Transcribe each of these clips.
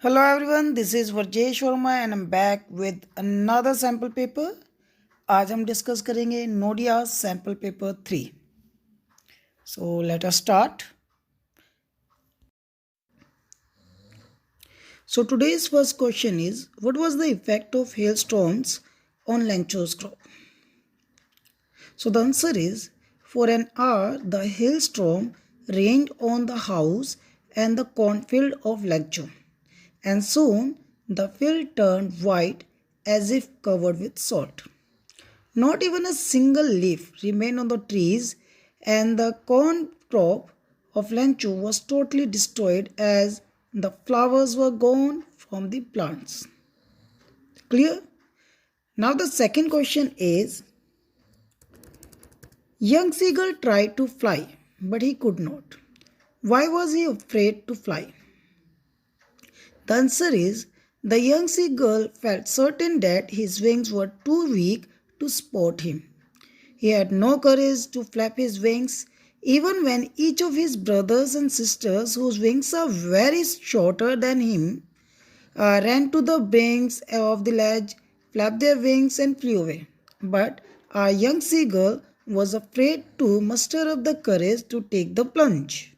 Hello everyone, this is Varjesh Sharma and I'm back with another sample paper. आज हम discuss करेंगे नोडिया sample paper 3. So let us start. So today's first question is, what was the effect of hailstorms on Lancho's crop? So the answer is, for an hour the hailstorm rained on the house and the cornfield of Lancho, and soon the field turned white as if covered with salt. Not even a single leaf remained on the trees, and the corn crop of Lancho was totally destroyed as the flowers were gone from the plants. Clear? Now the second question is, young seagull tried to fly, but he could not. Why was he afraid to fly? The answer is, the young seagull felt certain that his wings were too weak to support him. He had no courage to flap his wings, even when each of his brothers and sisters, whose wings are very shorter than him, ran to the brinks of the ledge, flapped their wings, and flew away. But our young seagull was afraid to muster up the courage to take the plunge.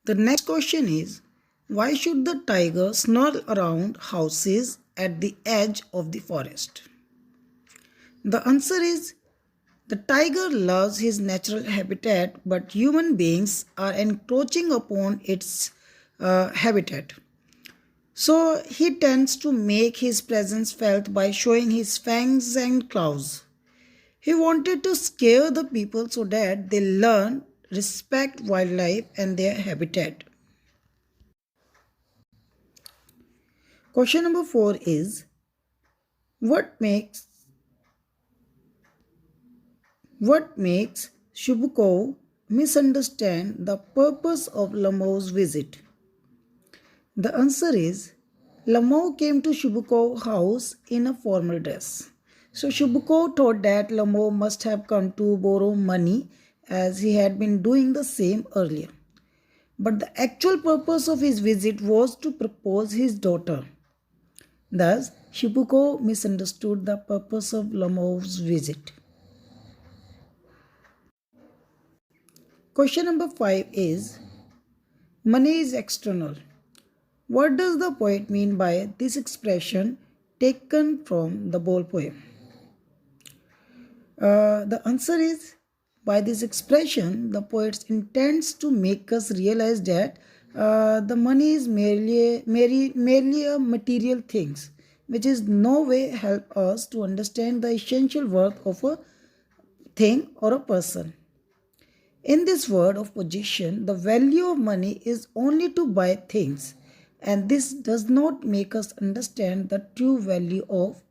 The next question is, why should the tiger snarl around houses at the edge of the forest? The answer is, the tiger loves his natural habitat, but human beings are encroaching upon its habitat. So he tends to make his presence felt by showing his fangs and claws. He wanted to scare the people so that they learn respect wildlife and their habitat. Question number 4 is, what makes Shubukov misunderstand the purpose of Lamo's visit? The answer is, Lamo came to Shubukov's house in a formal dress. So Shubukov thought that Lamo must have come to borrow money, as he had been doing the same earlier. But the actual purpose of his visit was to propose his daughter. Thus, Shubukov misunderstood the purpose of Lamo's visit. Question number 5 is, money is external. What does the poet mean by this expression taken from the Bol poem? The answer is, by this expression, the poet intends to make us realize that the money is merely a material things, which is no way help us to understand the essential worth of a thing or a person. In this world of possession, the value of money is only to buy things, and this does not make us understand the true value of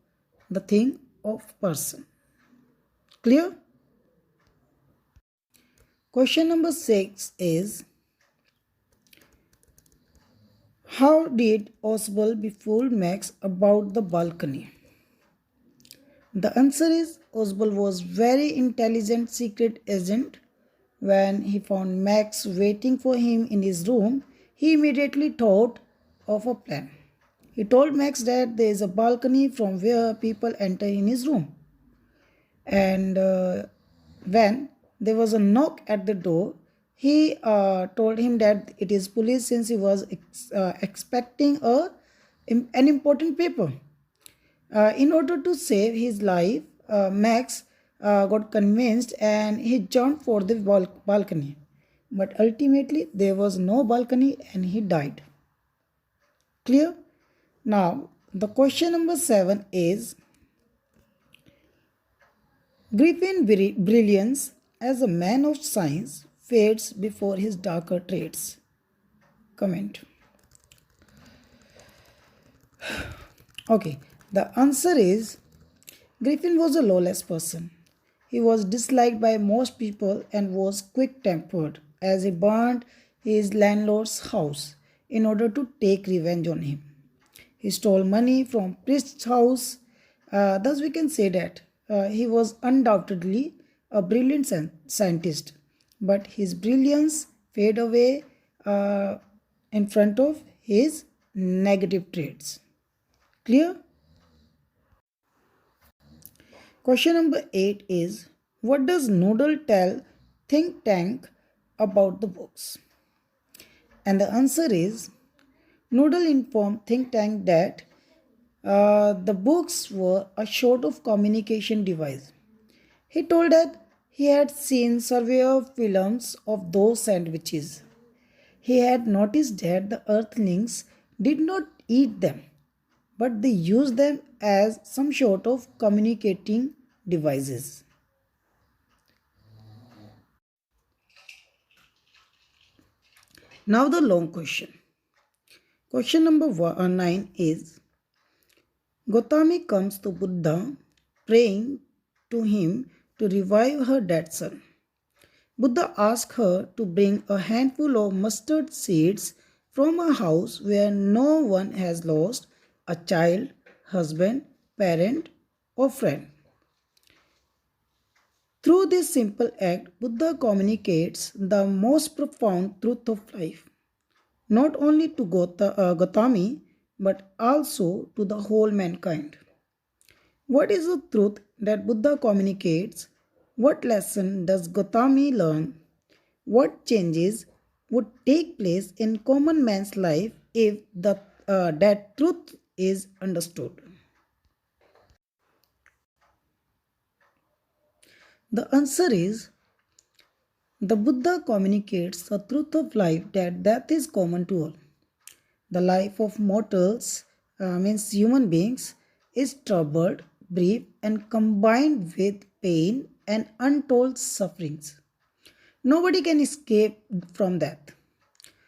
the thing of person. Clear? Question number 6 is, how did Oswald befool Max about the balcony? The answer is, Oswald was very intelligent secret agent. When he found Max waiting for him in his room, he immediately thought of a plan. He told Max that there is a balcony from where people enter in his room. And when there was a knock at the door, he told him that it is police, since he was expecting an important paper. In order to save his life, Max got convinced and he jumped for the balcony. But ultimately, there was no balcony and he died. Clear? Now, the question number 7 is, Griffin's brilliance as a man of science fades before his darker traits. Comment. Okay, the answer is, Griffin was a lawless person. He was disliked by most people and was quick-tempered, as he burned his landlord's house in order to take revenge on him. He stole money from priest's house. Thus we can say that he was undoubtedly a brilliant scientist, but his brilliance faded away in front of his negative traits. Clear? Question number 8 is, what does Noodle tell think tank about the books? And the answer is, Noodle informed think tank that the books were a sort of communication device. He told that he had seen surveyor films of those sandwiches. He had noticed that the earthlings did not eat them, but they used them as some sort of communicating devices. Now the long question. Question number 9 is, Gautami comes to Buddha praying to him to revive her dead son. Buddha asks her to bring a handful of mustard seeds from a house where no one has lost a child, husband, parent, or friend. Through this simple act, Buddha communicates the most profound truth of life, not only to Gautami but also to the whole mankind. What is the truth that Buddha communicates? What lesson does Gautami learn? What changes would take place in common man's life if that truth is understood? The answer is, the Buddha communicates the truth of life that death is common to all. The life of mortals, means human beings, is troubled, brief, and combined with pain and untold sufferings. Nobody can escape from death.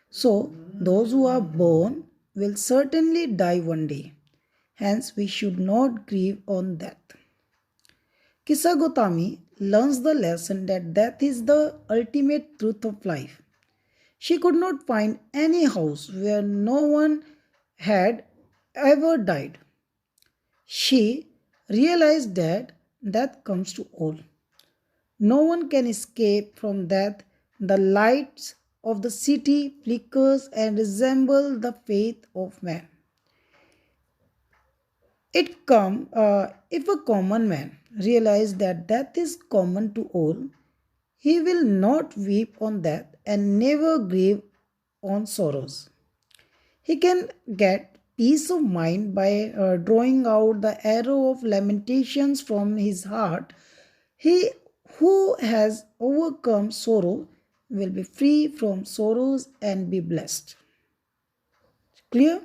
So, those who are born will certainly die one day. Hence, we should not grieve on death. Kisa Gotami learns the lesson that death is the ultimate truth of life. She could not find any house where no one had ever died. She realized that death comes to all. No one can escape from death. The lights of the city flickers and resemble the faith of man. If a common man realize that death is common to all, he will not weep on death and never grieve on sorrows. He can get peace of mind by drawing out the arrow of lamentations from his heart. He who has overcome sorrow will be free from sorrows and be blessed. Clear?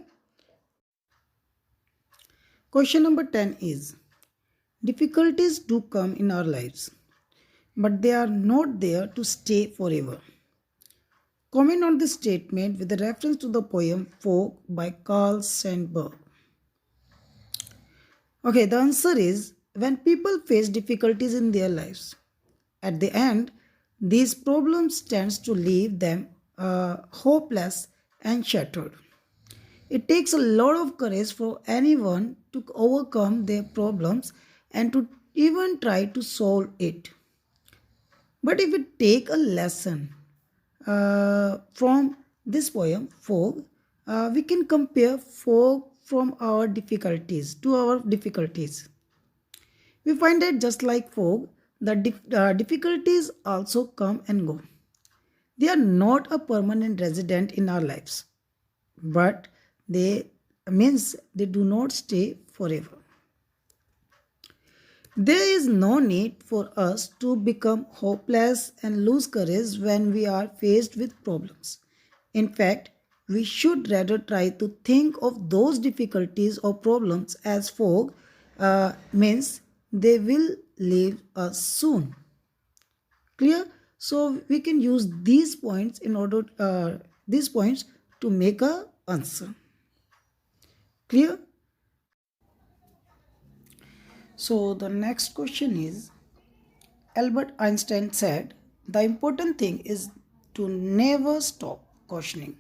Question number 10 is, difficulties do come in our lives, but they are not there to stay forever. Comment on this statement with a reference to the poem Folk by Carl Sandburg. Okay, the answer is, when people face difficulties in their lives, at the end, these problems tends to leave them hopeless and shattered. It takes a lot of courage for anyone to overcome their problems and to even try to solve it. But if we take a lesson from this poem, Fog, we can compare fog from our difficulties to our difficulties. We find that just like fog, the difficulties also come and go. They are not a permanent resident in our lives, but they do not stay forever. There is no need for us to become hopeless and lose courage when we are faced with problems. In fact, we should rather try to think of those difficulties or problems as fog, means they will leave us soon. Clear? So we can use these points to make a answer. Clear? So the next question is, Albert Einstein said, the important thing is to never stop questioning.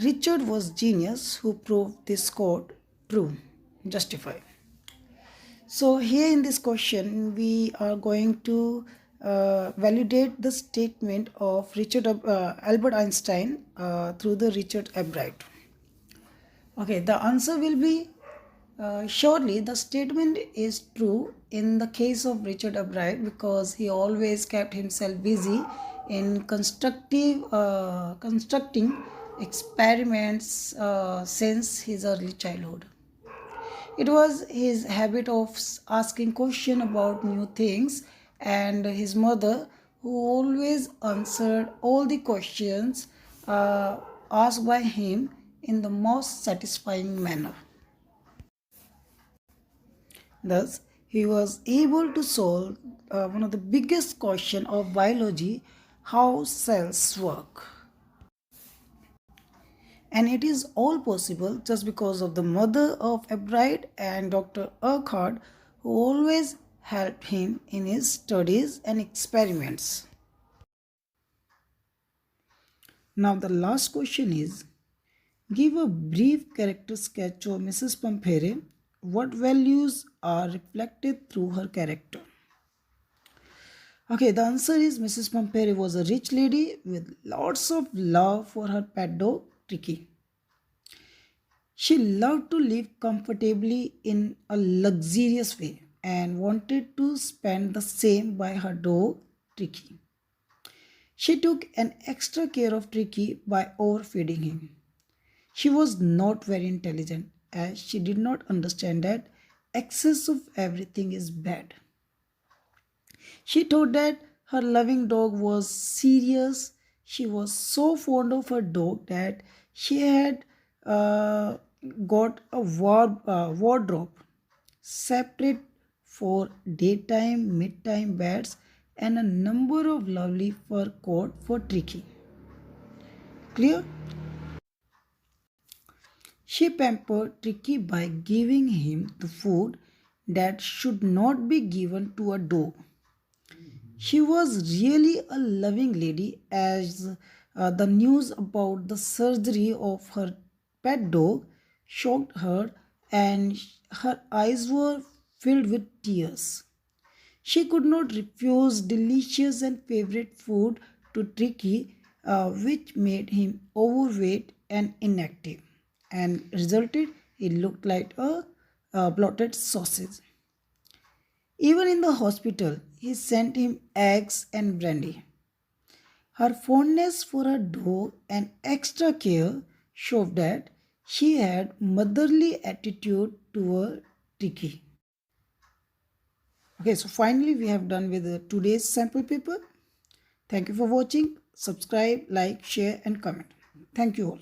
Richard was genius who proved this quote true. Justify. So here in this question, we are going to validate the statement of Albert Einstein through the Richard Albright. Okay, the answer will be surely the statement is true in the case of Richard Albright because he always kept himself busy in constructing experiments since his early childhood. It was his habit of asking questions about new things, and his mother, who always answered all the questions asked by him in the most satisfying manner. Thus, he was able to solve one of the biggest questions of biology: how cells work. And it is all possible just because of the mother of Ebride and Dr. Urquhart, who always helped him in his studies and experiments. Now, the last question is, give a brief character sketch of Mrs. Pampere. What values are reflected through her character? Okay, the answer is Mrs. Pampere was a rich lady with lots of love for her pet dog, Tricky. She loved to live comfortably in a luxurious way and wanted to spend the same by her dog, Tricky. She took an extra care of Tricky by overfeeding him. She was not very intelligent as she did not understand that excess of everything is bad. She thought that her loving dog was serious. She was so fond of her dog that she had uh, got a wardrobe separate for daytime, midtime beds, and a number of lovely fur coat for Tricky. Clear? She pampered Tricky by giving him the food that should not be given to a dog. She was really a loving lady as the news about the surgery of her pet dog shocked her and her eyes were filled with tears. She could not refuse delicious and favorite food to Tricky, which made him overweight and inactive, and resulted he looked like a bloated sausage. Even in the hospital, he sent him eggs and brandy. Her fondness for her dog and extra care showed that she had motherly attitude toward Tiki. Okay, so finally we have done with today's sample paper. Thank you for watching. Subscribe, like, share and comment. Thank you all.